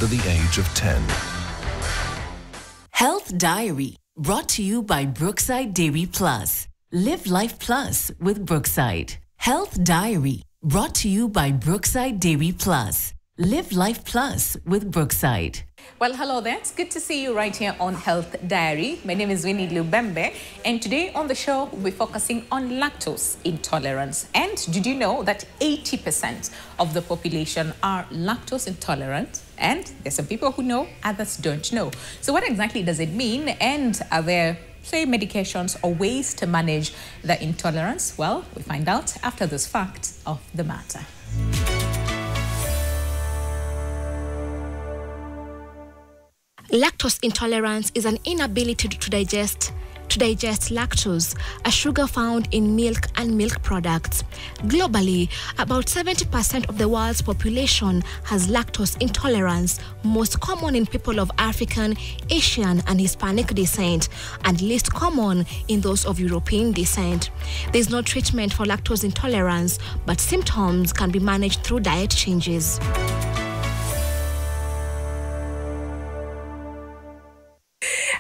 under the age of 10. Health Diary, brought to you by Brookside Dairy Plus. Live Life Plus with Brookside. Health Diary, brought to you by Brookside Dairy Plus. Live Life Plus with Brookside. Well, hello there. It's good to see you right here on Health Diary. My name is Winnie Lubembe, and today on the show, we'll be focusing on lactose intolerance. And did you know that 80% of the population are lactose intolerant? And there's some people who know, others don't know. So what exactly does it mean? And are there, say, medications or ways to manage the intolerance? Well, we find out after this fact of the matter. Lactose intolerance is an inability to digest lactose, a sugar found in milk and milk products. Globally, about 70% of the world's population has lactose intolerance, most common in people of African, Asian, and Hispanic descent, and least common in those of European descent. There is no treatment for lactose intolerance, but symptoms can be managed through diet changes.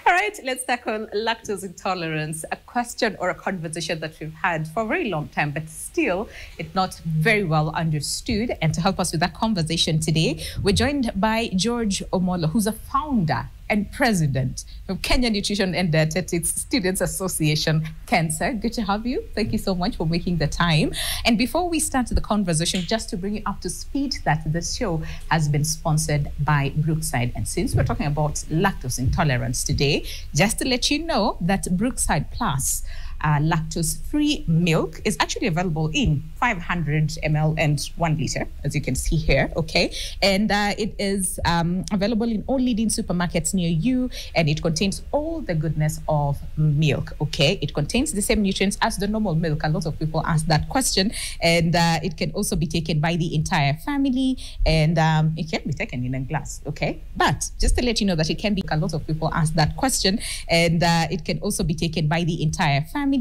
All right, let's tackle lactose intolerance, a question or a conversation that we've had for a very long time, but still it's not very well understood. And to help us with that conversation today, we're joined by George Omolo, who's a founder and president of Kenya Nutrition and Dietetics Students Association, Cancer. Good to have you. Thank you so much for making the time. And before we start the conversation, just to bring you up to speed that this show has been sponsored by Brookside. And since we're talking about lactose intolerance today, just to let you know that Brookside Plus lactose-free milk is actually available in 500 ml and 1 liter, as you can see here, okay? And it is available in all leading supermarkets near you, and it contains all the goodness of milk, okay? It contains the same nutrients as the normal milk. A lot of people ask that question, and it can also be taken by the entire family, and it can be taken in a glass, okay? But just to let you know that it can be, a lot of people ask that question, and it can also be taken by the entire family,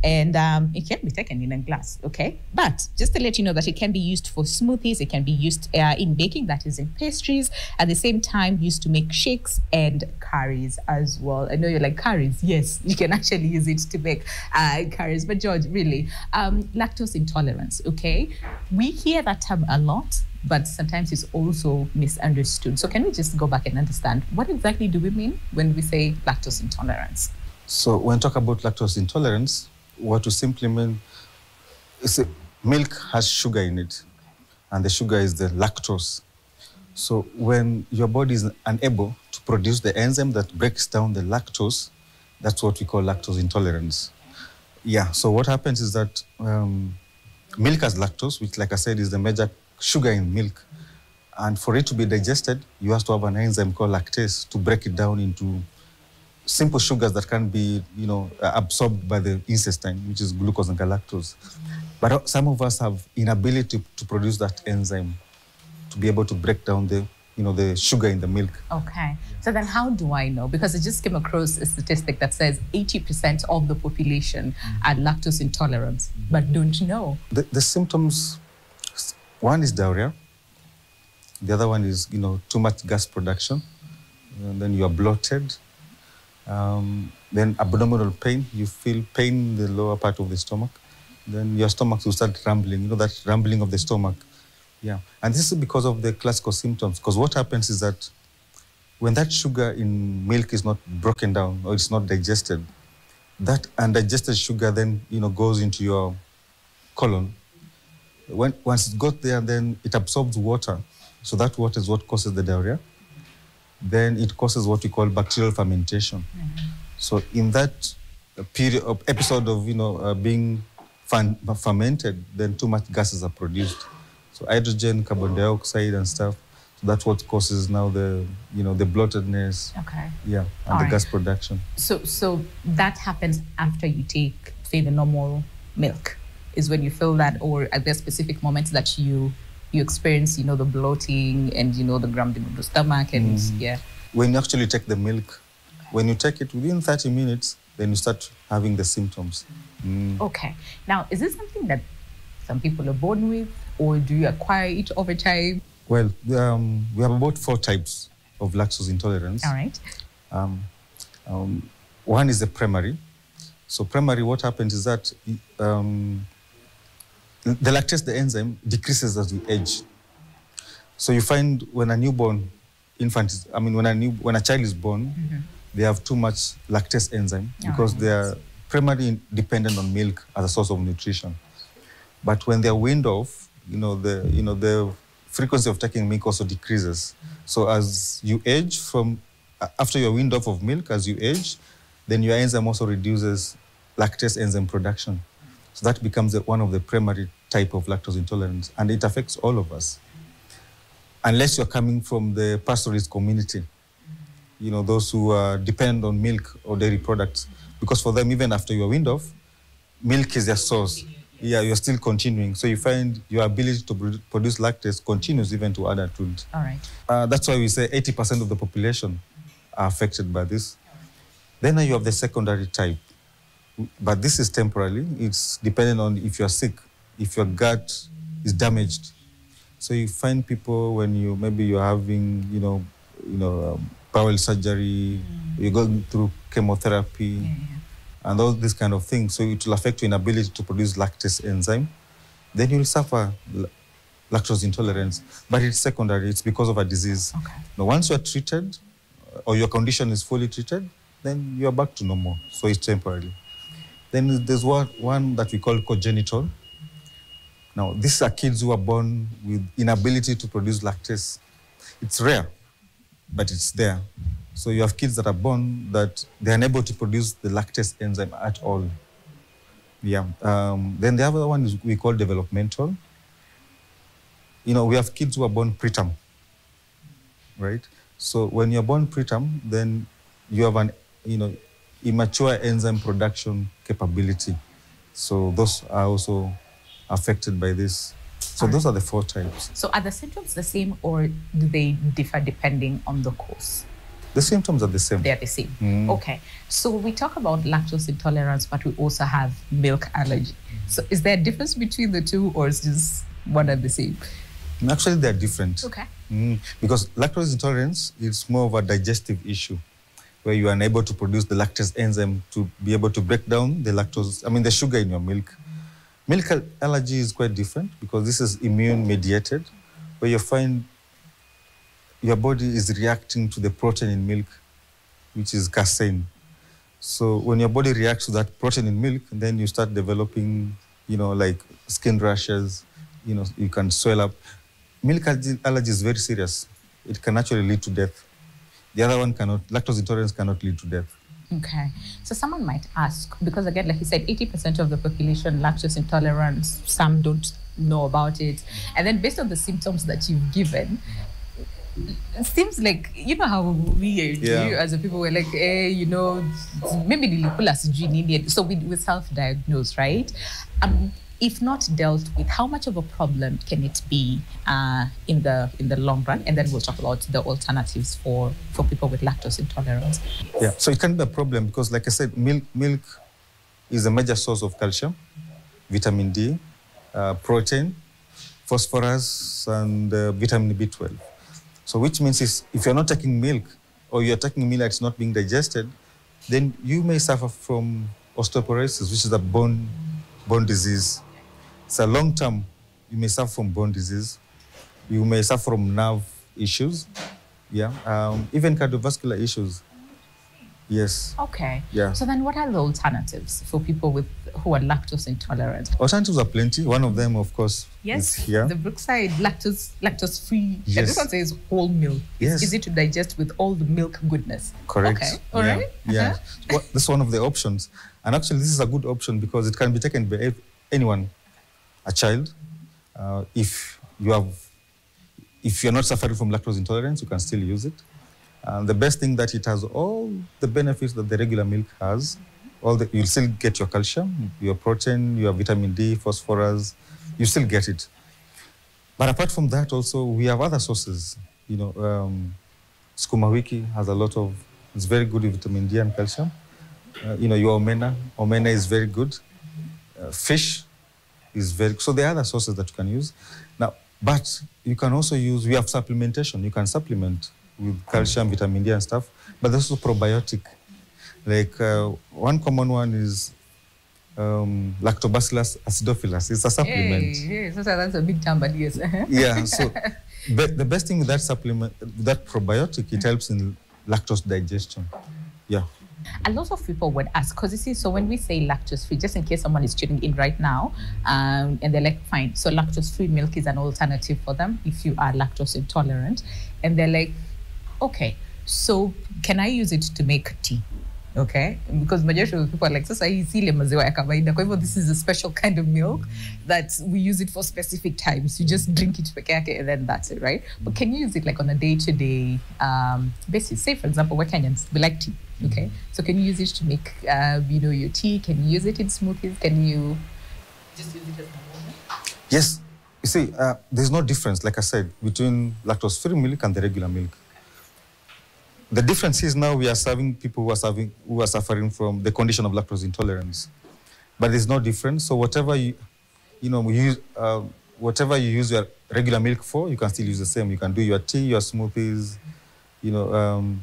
and it can be taken in a glass, okay? But just to let you know that it can be used for smoothies, it can be used in baking, that is in pastries, at the same time used to make shakes and curries as well. I know you're like, curries? Yes, you can actually use it to make curries. But George, really, lactose intolerance, okay? We hear that term a lot, but sometimes it's also misunderstood. So can we just go back and understand what exactly do we mean when we say lactose intolerance? So when we talk about lactose intolerance, what we simply mean is milk has sugar in it, and the sugar is the lactose. So when your body is unable to produce the enzyme that breaks down the lactose, that's what we call lactose intolerance. Yeah, so what happens is that milk has lactose, which, like I said, is the major sugar in milk. And for it to be digested, you have to have an enzyme called lactase to break it down into simple sugars that can be, absorbed by the intestine, which is glucose and galactose. But some of us have inability to produce that enzyme to be able to break down the sugar in the milk. Okay. So then how do I know? Because I just came across a statistic that says 80% of the population are lactose intolerant, but don't know. The symptoms, one is diarrhea. The other one is, too much gas production. And then you are bloated. Then abdominal pain, you feel pain in the lower part of the stomach. Then your stomach will start rumbling, that rumbling of the stomach. Yeah, and this is because of the classical symptoms. Because what happens is that when that sugar in milk is not broken down or it's not digested, that undigested sugar then, goes into your colon. Once it got there, then it absorbs water. So that water is what causes the diarrhea. Then it causes what we call bacterial fermentation. So in that period of episode of being fermented, then too much gases are produced. So hydrogen, carbon dioxide, and stuff. So that's what causes now the bloatedness. Okay. Yeah, and the gas production. So that happens after you take, say, the normal milk, is when you feel that, or are there specific moments that you experience, the bloating and, the grumbling of the stomach and, yeah. When you actually take the milk, when you take it within 30 minutes, then you start having the symptoms. Okay. Now, is this something that some people are born with, or do you acquire it over time? Well, we have about 4 types of lactose intolerance. All right. One is the primary. So primary, what happens is that the lactase, the enzyme, decreases as you age. So you find when a newborn infant is, when a child is born, they have too much lactase enzyme because they are primarily dependent on milk as a source of nutrition. But when they're weaned off, the frequency of taking milk also decreases. So as you age, after you're weaned off of milk, as you age, then your enzyme also reduces lactase enzyme production. So that becomes one of the primary type of lactose intolerance, and it affects all of us. Unless you're coming from the pastoralist community, those who are dependent on milk or dairy products, because for them, even after you're weaned off, milk is their source. Yeah, you're still continuing. So you find your ability to produce lactase continues even to adulthood. All right. That's why we say 80% of the population are affected by this. Then you have the secondary type. But this is temporarily. It's dependent on if you're sick, if your gut is damaged. So you find people when you're having, bowel surgery, you're going through chemotherapy, and all these kind of things. So it will affect your inability to produce lactase enzyme. Then you'll suffer lactose intolerance. But it's secondary. It's because of a disease. Okay. Now, once you're treated, or your condition is fully treated, then you're back to normal. So it's temporary. Then there's one that we call congenital. Now, these are kids who are born with inability to produce lactase. It's rare, but it's there. So you have kids that are born that they're unable to produce the lactase enzyme at all. Yeah. Then the other one is we call developmental. We have kids who are born preterm, right? So when you're born preterm, then you have an, immature enzyme production capability. So those are also affected by this. So those are the 4 types. So are the symptoms the same, or do they differ depending on the cause? The symptoms are the same. They are the same. Okay. So we talk about lactose intolerance, but we also have milk allergy. So is there a difference between the two, or is just one and the same? Actually, they're different. Okay. Because lactose intolerance is more of a digestive issue, where you are unable to produce the lactase enzyme to be able to break down the lactose, the sugar in your milk. Milk allergy is quite different because this is immune mediated, where you find your body is reacting to the protein in milk, which is casein. So when your body reacts to that protein in milk, then you start developing, like skin rashes, you can swell up. Milk allergy is very serious. It can actually lead to death. The other one cannot. Lactose intolerance cannot lead to death. Okay. So someone might ask, because again, like you said, 80% of the population lactose intolerance, some don't know about it. And then based on the symptoms that you've given, it seems like, how we as a people were like, maybe the so we self-diagnose, right? If not dealt with, how much of a problem can it be in the long run? And then we'll talk about the alternatives for people with lactose intolerance. Yeah, so it can be a problem because, like I said, milk is a major source of calcium, vitamin D, protein, phosphorus, and vitamin B12. So which means if you're not taking milk, or you're taking milk that's not being digested, then you may suffer from osteoporosis, which is a bone disease. It's a long term. You may suffer from bone disease. You may suffer from nerve issues. Yeah. Even cardiovascular issues. Yes. Okay. Yeah. So then what are the alternatives for people who are lactose intolerant? Alternatives are plenty. One of them, of course, is here. The Brookside lactose free. Yes. And this one says whole milk. Yes. It's easy to digest with all the milk goodness. Correct. Okay. All right. Yeah. Well, this is one of the options. And actually, this is a good option because it can be taken by anyone, a child. If you're not suffering from lactose intolerance, you can still use it. The best thing that it has all the benefits that the regular milk has. You'll still get your calcium, your protein, your vitamin D, phosphorus. You still get it. But apart from that, also we have other sources. Sukuma wiki has a lot of. It's very good with vitamin D and calcium. Your omena is very good. Fish is very. So there are other sources that you can use. Now, But you can also use, we have supplementation. You can supplement with calcium, vitamin D and stuff, but there's also probiotic. Like one common one is Lactobacillus acidophilus. It's a supplement. Hey, so that's a big term, but yes. Yeah, so the best thing with that supplement, that probiotic, it helps in lactose digestion. Yeah. A lot of people would ask, because you see, so when we say lactose-free, just in case someone is tuning in right now, and they're like, fine, so lactose-free milk is an alternative for them if you are lactose intolerant. And they're like, okay, so can I use it to make tea? Okay, because majority of people are like, sasa hii si ile maziwa ya kawaida. Kwa hivyo this is a special kind of milk that we use it for specific times. You just drink it peke yake and then that's it, right? But can you use it like on a day-to-day basis? Say, for example, we're Kenyans, we like tea, okay? So can you use it to make, your tea? Can you use it in smoothies? Can you just use it as normal? Yes. You see, there's no difference, like I said, between lactose-free milk and the regular milk. The difference is now we are serving people who are suffering from the condition of lactose intolerance, but there's no difference. So whatever whatever you use your regular milk for, you can still use the same. You can do your tea, your smoothies. You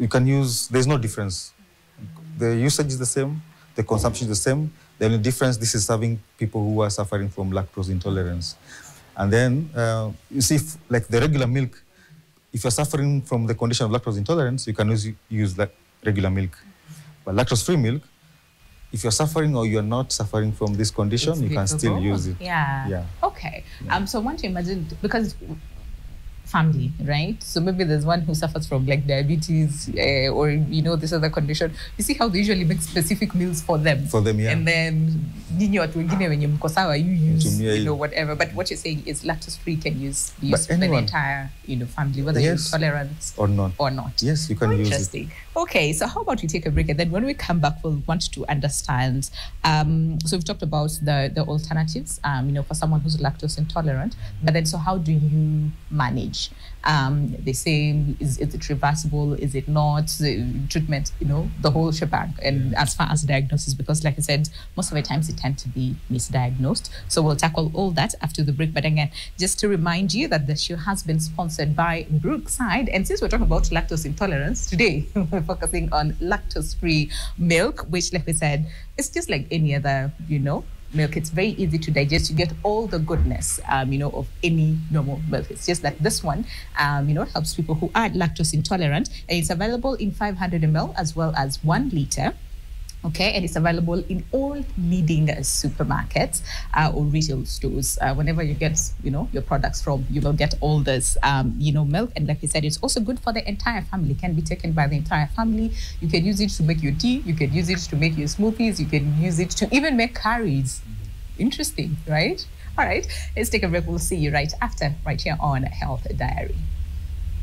can use. There's no difference. The usage is the same. The consumption is the same. The only difference, this is serving people who are suffering from lactose intolerance. And then you see, like the regular milk. If you're suffering from the condition of lactose intolerance, you can use regular milk. But lactose-free milk, if you're suffering or you're not suffering from this condition, you can still use it. Yeah. Okay. Yeah. So I want to imagine, because family, right? So maybe there's one who suffers from like diabetes or, this other condition. You see how they usually make specific meals for them. For them, yeah. And then, you use, whatever. But what you're saying is lactose-free can be used for the entire, family, whether you're intolerant or not. Yes, you can use it. Interesting. Okay, so how about we take a break, and then when we come back, we'll want to understand. So we've talked about the alternatives, for someone who's lactose intolerant. But then, so how do you manage? They say, is it reversible? Is it not? Treatment, the whole shebang. And as far as diagnosis, because like I said, most of the times it tend to be misdiagnosed. So we'll tackle all that after the break. But again, just to remind you that the show has been sponsored by Brookside. And since we're talking about lactose intolerance, today we're focusing on lactose-free milk, which, like we said, it's just like any other, milk. It's very easy to digest. You get all the goodness, of any normal milk. It's just that this one, helps people who are lactose intolerant. And it's available in 500 ml as well as 1 liter. Okay, and it's available in all leading supermarkets or retail stores. Whenever you get, your products from, you will get all this, milk. And like I said, it's also good for the entire family. It can be taken by the entire family. You can use it to make your tea. You can use it to make your smoothies. You can use it to even make curries. Interesting, right? All right, let's take a break. We'll see you right after, right here on Health Diary.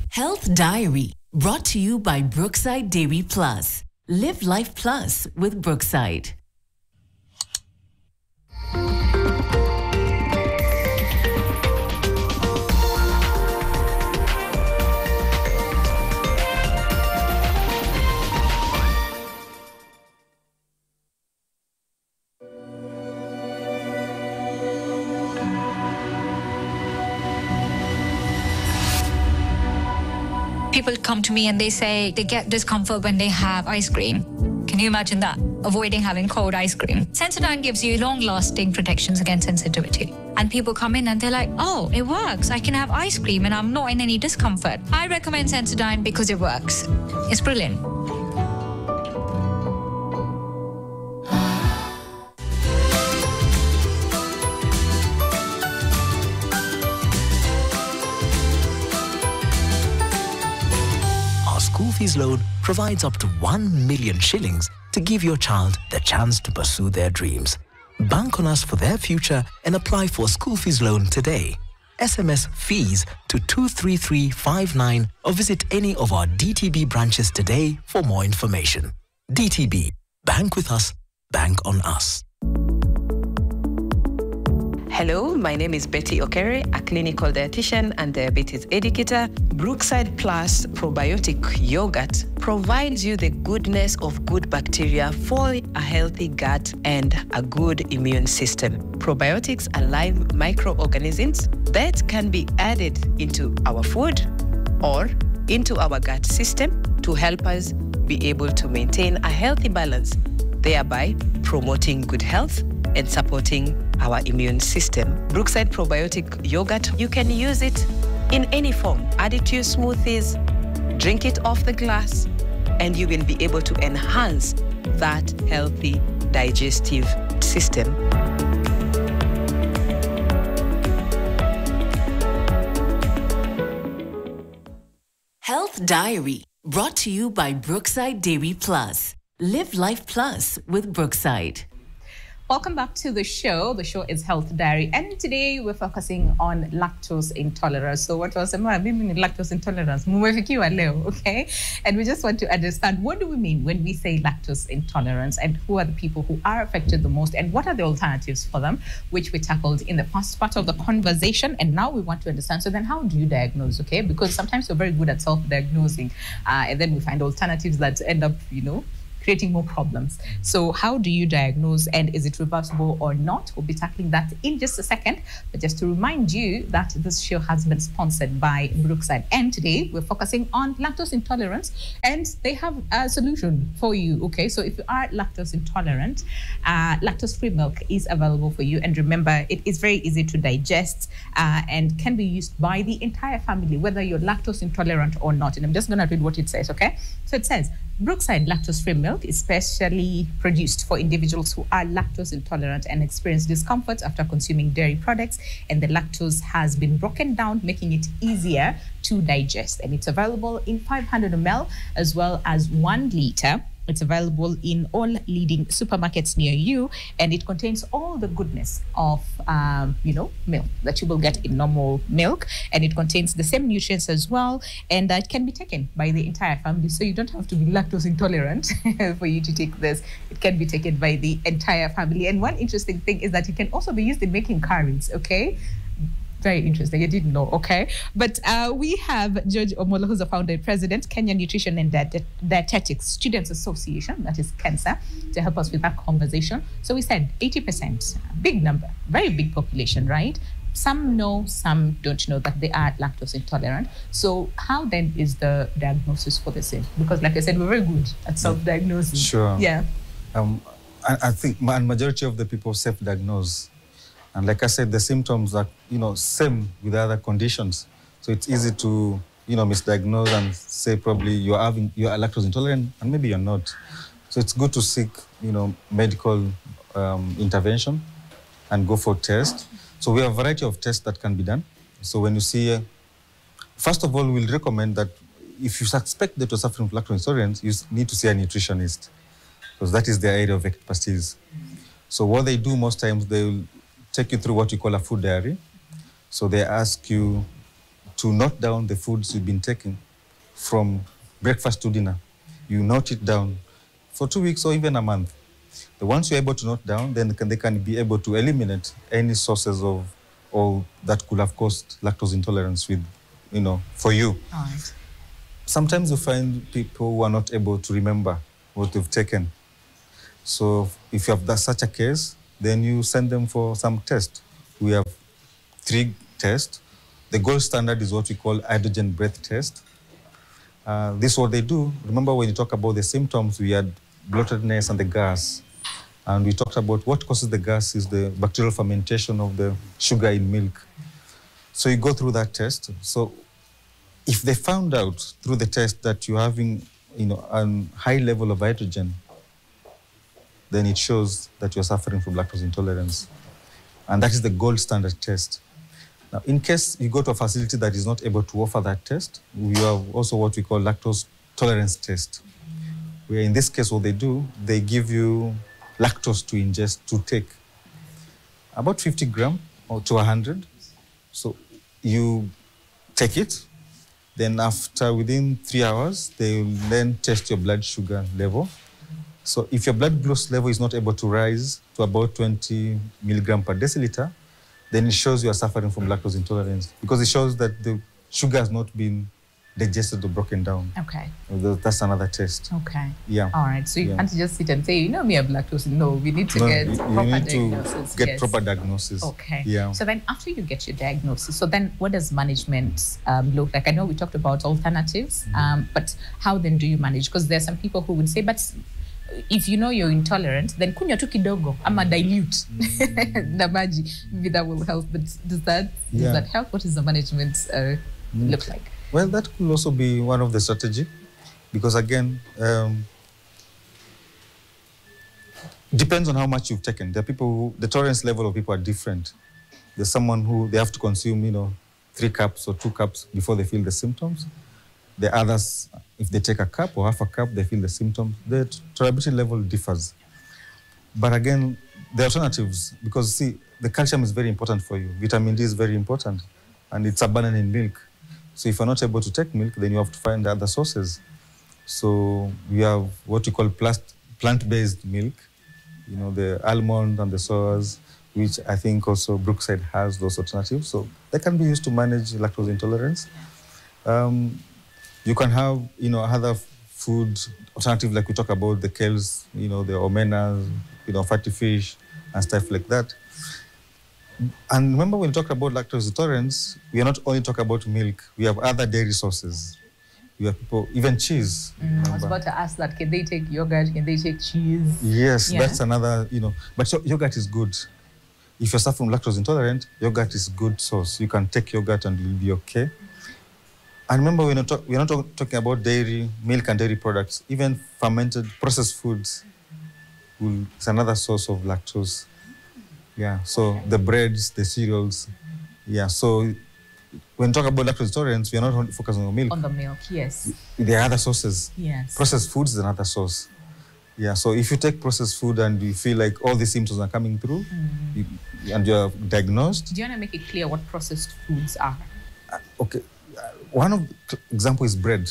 Health Diary, brought to you by Brookside Dairy Plus. Live Life Plus with Brookside. People come to me and they say they get discomfort when they have ice cream. Can you imagine that? Avoiding having cold ice cream. Sensodyne gives you long-lasting protections against sensitivity. And people come in and they're like, oh, it works. I can have ice cream and I'm not in any discomfort. I recommend Sensodyne because it works. It's brilliant. School fees loan provides up to 1 million shillings to give your child the chance to pursue their dreams. Bank on us for their future and apply for school fees loan today. SMS fees to 23359 or visit any of our DTB branches today for more information. DTB, bank with us, bank on us. Hello, my name is Betty Okere, a clinical dietitian and diabetes educator. Brookside Plus probiotic yogurt provides you the goodness of good bacteria for a healthy gut and a good immune system. Probiotics are live microorganisms that can be added into our food or into our gut system to help us be able to maintain a healthy balance, thereby promoting good health and supporting our immune system. Brookside probiotic yogurt, you can use it in any form. Add it to your smoothies, drink it off the glass, and you will be able to enhance that healthy digestive system. Health Diary, brought to you by Brookside Dairy Plus. Live Life Plus with Brookside. Welcome back to the show. The show is Health Diary, and today we're focusing on lactose intolerance. So what was lactose intolerance? Okay? And we just want to understand, what do we mean when we say lactose intolerance, and who are the people who are affected the most, and what are the alternatives for them, which we tackled in the first part of the conversation. And now we want to understand, so then how do you diagnose, okay? Because sometimes we're very good at self-diagnosing, and then we find alternatives that end up, creating more problems. So how do you diagnose, and is it reversible or not? We'll be tackling that in just a second. But just to remind you that this show has been sponsored by Brookside. And today we're focusing on lactose intolerance, and they have a solution for you, okay? So if you are lactose intolerant, lactose-free milk is available for you. And remember, it is very easy to digest and can be used by the entire family, whether you're lactose intolerant or not. And I'm just gonna read what it says, okay? So it says, Brookside lactose-free milk is specially produced for individuals who are lactose intolerant and experience discomfort after consuming dairy products, and the lactose has been broken down, making it easier to digest. And it's available in 500 ml as well as 1 liter. It's available in all leading supermarkets near you, and it contains all the goodness of, milk that you will get in normal milk, and it contains the same nutrients as well, and it can be taken by the entire family. So you don't have to be lactose intolerant for you to take this. It can be taken by the entire family. And one interesting thing is that it can also be used in making curries, okay? Very interesting. I didn't know, okay? But we have George Omolo, who's the founder and president, Kenya Nutrition and Dietetics Students Association, that is KENSA, to help us with that conversation. So we said 80%, big number, very big population, right? Some know, some don't know that they are lactose intolerant. So how then is the diagnosis for the same? Because like I said, we're very good at self-diagnosing. Sure. Yeah. I think majority of the people self-diagnose. And like I said, the symptoms are, same with other conditions. So it's easy to, misdiagnose and say probably you're lactose intolerant, and maybe you're not. So it's good to seek, medical intervention and go for tests. So we have a variety of tests that can be done. So when you see, first of all, we'll recommend that if you suspect that you're suffering from lactose intolerance, you need to see a nutritionist, because that is their area of expertise. So what they do most times, they will take you through what you call a food diary. So they ask you to note down the foods you've been taking from breakfast to dinner. You note it down for 2 weeks or even a month. Once you're able to note down, then they can be able to eliminate any sources of or that could have caused lactose intolerance with, for you. All right. Sometimes you find people who are not able to remember what they've taken. So if you have such a case, then you send them for some test. We have 3 tests. The gold standard is what we call hydrogen breath test. This is what they do. Remember when you talk about the symptoms, we had bloatedness and the gas. And we talked about what causes the gas is the bacterial fermentation of the sugar in milk. So you go through that test. So if they found out through the test that you're having, a high level of hydrogen, then it shows that you're suffering from lactose intolerance. And that is the gold standard test. Now, in case you go to a facility that is not able to offer that test, we have also what we call lactose tolerance test, where in this case, what they do, they give you lactose to ingest, to take about 50 grams or to 100. So you take it, then within 3 hours, they will then test your blood sugar level. So if your blood glucose level is not able to rise to about 20 milligrams per deciliter, then it shows you are suffering from lactose intolerance because it shows that the sugar has not been digested or broken down. Okay. That's another test. Okay. Yeah. All right. So you can't just sit and say, you know, me have lactose. No, we need to get proper diagnosis. Get proper diagnosis. Okay. Yeah. So then after you get your diagnosis, so then what does management look like? I know we talked about alternatives, but how then do you manage? Because there are some people who would say, but if you know you're intolerant, then kunywa tu kidogo, ama dilute na maji. Maybe that will help. But does that help? What does the management look like? Well, that could also be one of the strategy, because again, depends on how much you've taken. There are people who, the tolerance level of people are different. There's someone who they have to consume, 3 cups or 2 cups before they feel the symptoms. The others, if they take a cup or half a cup, they feel the symptoms. The tolerability level differs. But again, the alternatives, because see, the calcium is very important for you. Vitamin D is very important, and it's abundant in milk. So if you're not able to take milk, then you have to find other sources. So we have what you call plant-based milk, the almond and the sours, which I think also Brookside has those alternatives. So they can be used to manage lactose intolerance. You can have, other food alternatives like we talk about, the kales, the omenas, fatty fish and stuff like that. And remember, when we talk about lactose intolerance, we are not only talking about milk. We have other dairy sources. We have people, even cheese. I was about to ask that. Can they take yogurt? Can they take cheese? Yes, that's another, But yogurt is good. If you're suffering from lactose intolerant, yogurt is good source. You can take yogurt and you'll be okay. And remember, we're not talking about dairy, milk and dairy products. Even fermented, processed foods is another source of lactose. Yeah, so the breads, the cereals. Yeah, so when we talk about lactose intolerance, we are not only focusing on milk. On the milk, yes. There are other sources. Yes. Processed foods is another source. Yeah, so if you take processed food and you feel like all these symptoms are coming through, and you're diagnosed. Do you want to make it clear what processed foods are? Okay. One of the example is bread.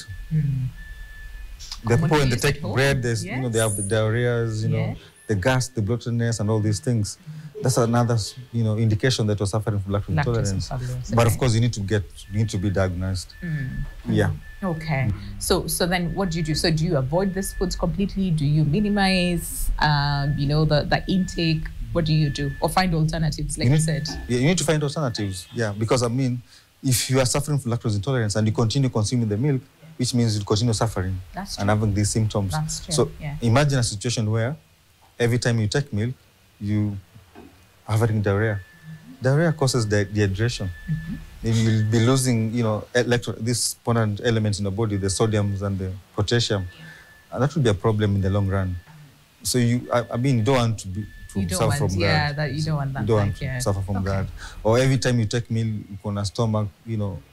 The people when they take bread, there's, they have the diarrheas, the gas, the bloatedness, and all these things. That's another, indication that you're suffering from lactose intolerance. But of course, you need to be diagnosed. Yeah. Okay. So then, what do you do? So do you avoid these foods completely? Do you minimize, the intake? What do you do, or find alternatives, like you said? Yeah, you need to find alternatives. Yeah, because if you are suffering from lactose intolerance and you continue consuming the milk, which means you continue suffering and having these symptoms. That's true. So imagine a situation where every time you take milk, you are having diarrhea. Diarrhea causes dehydration. You will be losing, these important elements in the body, the sodiums and the potassium. And that will be a problem in the long run. So you don't want to suffer from that. You don't want that. You don't want to suffer from that. Or every time you take milk, you can stomach,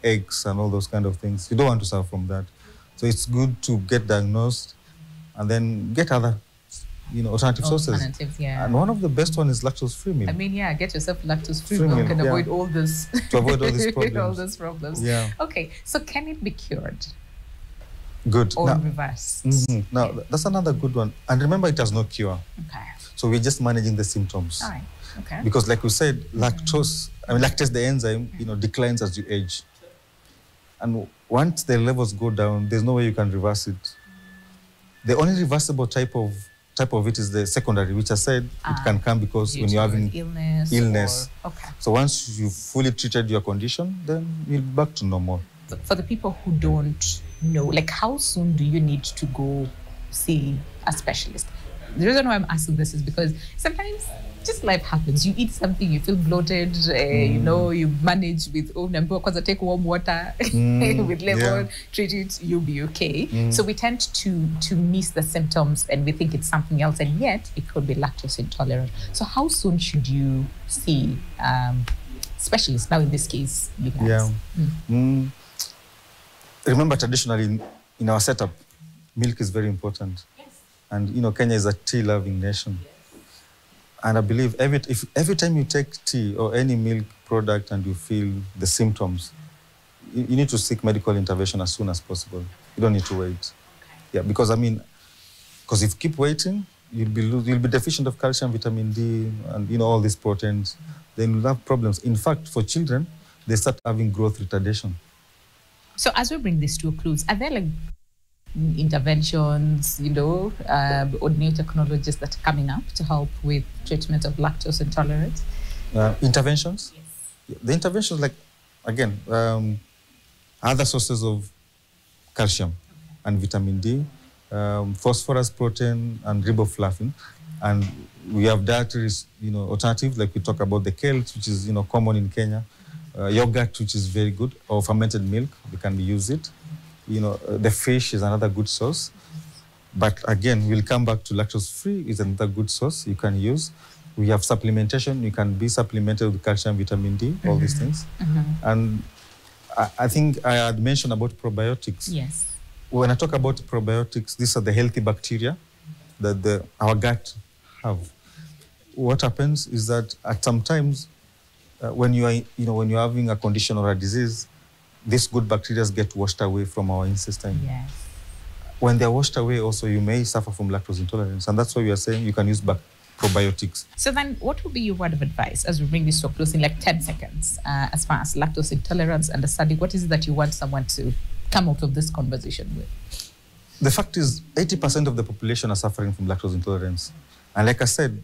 eggs and all those kind of things. You don't want to suffer from that. So it's good to get diagnosed and then get other, alternative sources. And one of the best one is lactose-free milk. Get yourself lactose-free milk and avoid all this. To avoid all these problems. all these problems. Yeah. Okay, so can it be cured? Good. Or reversed? Now, that's another good one. And remember, it has no cure. Okay. So we're just managing the symptoms. All right. Okay. Because like we said, lactose, the enzyme, declines as you age. And once the levels go down, there's no way you can reverse it. The only reversible type of it is the secondary, which I said it can come because when you're having illness. Okay. So once you've fully treated your condition, then you'll be back to normal. For the people who don't know, how soon do you need to go see a specialist? The reason why I'm asking this is because sometimes just life happens. You eat something, you feel bloated, you manage with, because I take warm water with lemon, treat it, you'll be okay. So we tend to miss the symptoms and we think it's something else, and yet it could be lactose intolerant. So how soon should you see specialists? Now in this case, you guys. Remember, traditionally in our setup, milk is very important. And, Kenya is a tea-loving nation. And I believe every time you take tea or any milk product and you feel the symptoms, you need to seek medical intervention as soon as possible. You don't need to wait. Yeah, because if you keep waiting, you'll be deficient of calcium, vitamin D, and all these proteins. Then you'll have problems. In fact, for children, they start having growth retardation. So as we bring this to a close, are there like interventions, or new technologies that are coming up to help with treatment of lactose intolerance? Interventions? Yes. The interventions, like, again, other sources of calcium and vitamin D, phosphorus, protein, and riboflavin. And we have dietary, alternatives, like we talk about the kale, which is, common in Kenya, yogurt, which is very good, or fermented milk, we can use it. The fish is another good source. But again, we'll come back to lactose-free is another good source you can use. We have supplementation. You can be supplemented with calcium, vitamin D, all these things. And I think I had mentioned about probiotics. Yes. When I talk about probiotics, these are the healthy bacteria that our gut have. What happens is that at some times, when you're having a condition or a disease, these good bacteria get washed away from our intestine. Yes. When they're washed away, also you may suffer from lactose intolerance, and that's why we are saying you can use probiotics. So then, what would be your word of advice as we bring this to a close in like 10 seconds, as far as lactose intolerance and understanding? What is it that you want someone to come out of this conversation with? The fact is, 80% of the population are suffering from lactose intolerance. And like I said,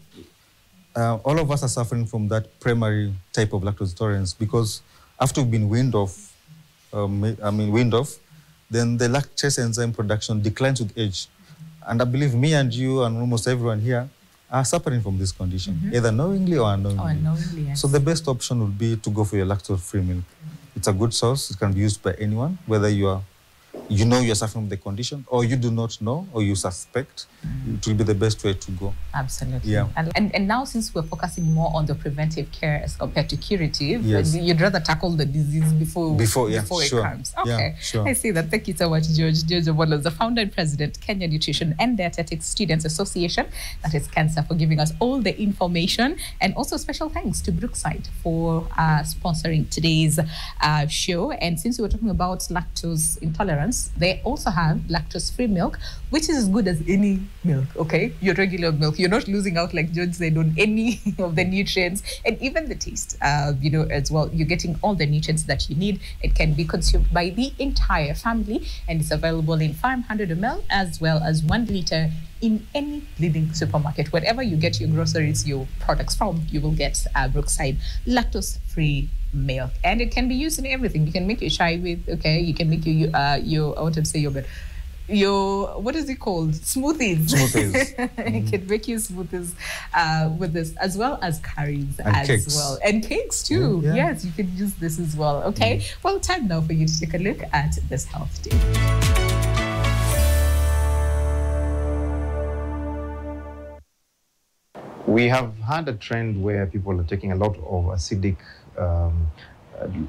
all of us are suffering from that primary type of lactose intolerance because after we've been weaned off, then the lactase enzyme production declines with age. And I believe me and you and almost everyone here are suffering from this condition, either knowingly or unknowingly. Unknowingly, yes. So the best option would be to go for your lactose-free milk. It's a good source. It can be used by anyone, whether you're suffering from the condition, or you do not know, or you suspect. It will be the best way to go. Absolutely. Yeah. And now, since we're focusing more on the preventive care as compared to curative, yes, you'd rather tackle the disease before it sure. comes. Okay. Yeah, sure. I see that. Thank you so much, George. George Obolo is the founder and president, Kenya Nutrition and Dietetics Students Association, that is Cancer, for giving us all the information. And also special thanks to Brookside for sponsoring today's show. And since we were talking about lactose intolerance, they also have lactose-free milk, which is as good as any milk, okay? Your regular milk. You're not losing out, like George said, on any of the nutrients and even the taste, as well. You're getting all the nutrients that you need. It can be consumed by the entire family, and it's available in 500 ml as well as 1 liter in any leading supermarket. Wherever you get your groceries, your products from, you will get Brookside lactose-free milk. And it can be used in everything. You can make your chai with, okay? You can make your I want to say yogurt. What is it called? Smoothies. You can make your smoothies with this, as well as curries and cakes. Well. And cakes too. Yeah. Yes, you can use this as well. Okay. Well, time now for you to take a look at this health tip. We have had a trend where people are taking a lot of acidic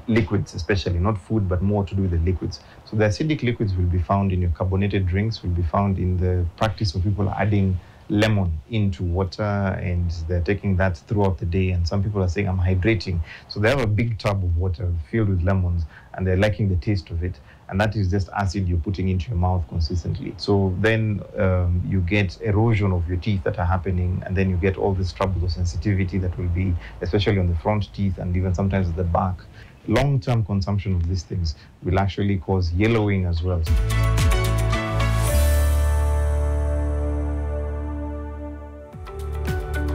liquids, especially, not food, but more to do with the liquids. So the acidic liquids will be found in your carbonated drinks, will be found in the practice of people adding lemon into water, and they're taking that throughout the day. And some people are saying, I'm hydrating. So they have a big tub of water filled with lemons, and they're liking the taste of it. And that is just acid you're putting into your mouth consistently. So then you get erosion of your teeth that are happening, and then you get all this trouble of sensitivity that will be, especially on the front teeth and even sometimes at the back. Long-term consumption of these things will actually cause yellowing as well.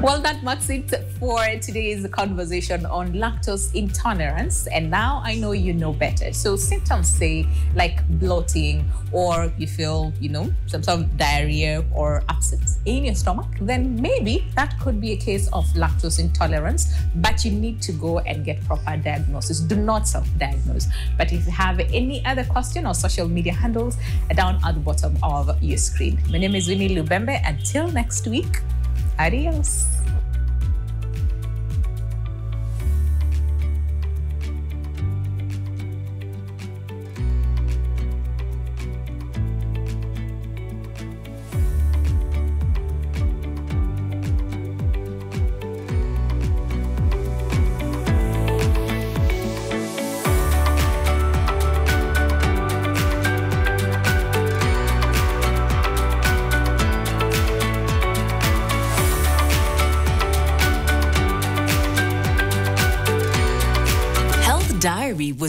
Well, that marks it for today's conversation on lactose intolerance. And now I know you know better. So symptoms say like bloating, or you feel, some sort of diarrhea or upset in your stomach, then maybe that could be a case of lactose intolerance, but you need to go and get proper diagnosis. Do not self-diagnose. But if you have any other question or social media handles, down at the bottom of your screen. My name is Winnie Lubembe. Until next week, adios.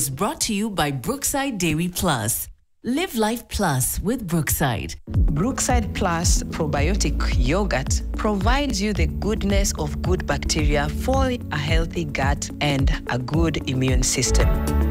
was brought to you by Brookside Dairy Plus. Live Life Plus with Brookside. Brookside Plus probiotic yogurt provides you the goodness of good bacteria for a healthy gut and a good immune system.